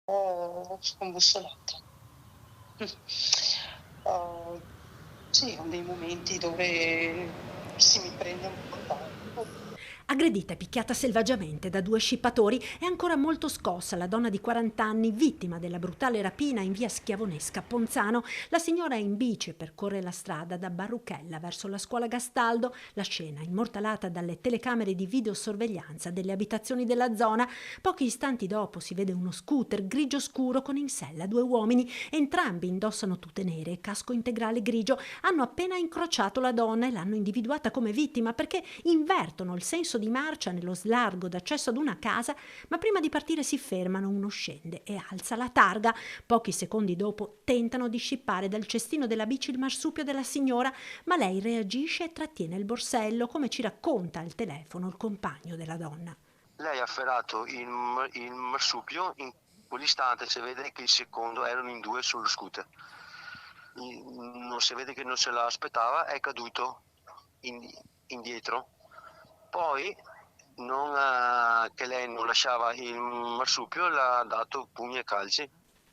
Ho scombussolato. Uhm, sì, ho dei momenti dove si mi prende un po' tanto. Aggredita e picchiata selvaggiamente da due scippatori, è ancora molto scossa la donna di 40 anni, vittima della brutale rapina in via Schiavonesca a Ponzano. La signora è in bici e percorre la strada da Barruchella verso la scuola Gastaldo. La scena, immortalata dalle telecamere di videosorveglianza delle abitazioni della zona. Pochi istanti dopo si vede uno scooter grigio scuro con in sella due uomini. Entrambi indossano tute nere e casco integrale grigio. Hanno appena incrociato la donna e l'hanno individuata come vittima perché invertono il senso di marcia nello slargo d'accesso ad una casa, ma prima di partire si fermano, uno scende e alza la targa. Pochi secondi dopo tentano di scippare dal cestino della bici il marsupio della signora, ma lei reagisce e trattiene il borsello, come ci racconta al telefono il compagno della donna. Lei ha afferrato il marsupio, in quell'istante si vede che il secondo erano in due sullo scooter. Non si vede che non se l'aspettava, è caduto indietro. Poi, che lei non lasciava il marsupio, l'ha dato pugni e calci.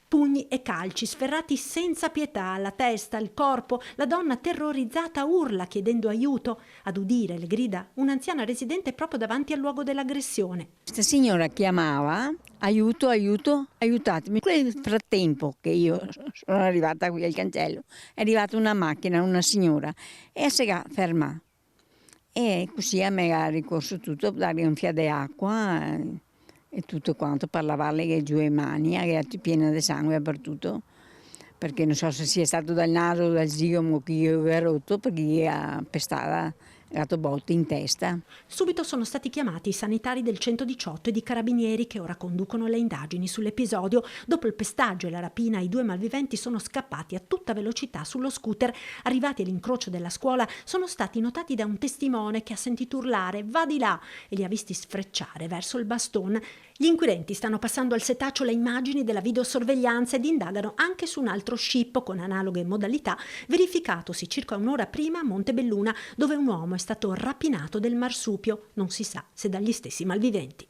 Pugni e calci sferrati senza pietà alla testa, al corpo. La donna terrorizzata urla chiedendo aiuto. Ad udire le grida un'anziana residente proprio davanti al luogo dell'aggressione. Questa signora chiamava: aiuto, aiuto, aiutatemi. Nel frattempo che io sono arrivata qui al cancello, è arrivata una macchina, una signora, e si è ferma. E così a me ha ricorso tutto a dare un fiato d'acqua e tutto quanto, per lavarle giù le mani, era piena di sangue dappertutto, perché non so se sia stato dal naso o dal zigomo che io avevo rotto, perché gli ha pestata, dato botte in testa. Subito sono stati chiamati i sanitari del 118 e di carabinieri che ora conducono le indagini sull'episodio. Dopo il pestaggio e la rapina, i due malviventi sono scappati a tutta velocità sullo scooter. Arrivati all'incrocio della scuola, sono stati notati da un testimone che ha sentito urlare «Va di là!» e li ha visti sfrecciare verso il baston. Gli inquirenti stanno passando al setaccio le immagini della videosorveglianza ed indagano anche su un altro scippo con analoghe modalità verificatosi circa un'ora prima a Montebelluna, dove un uomo è stato rapinato del marsupio, non si sa se dagli stessi malviventi.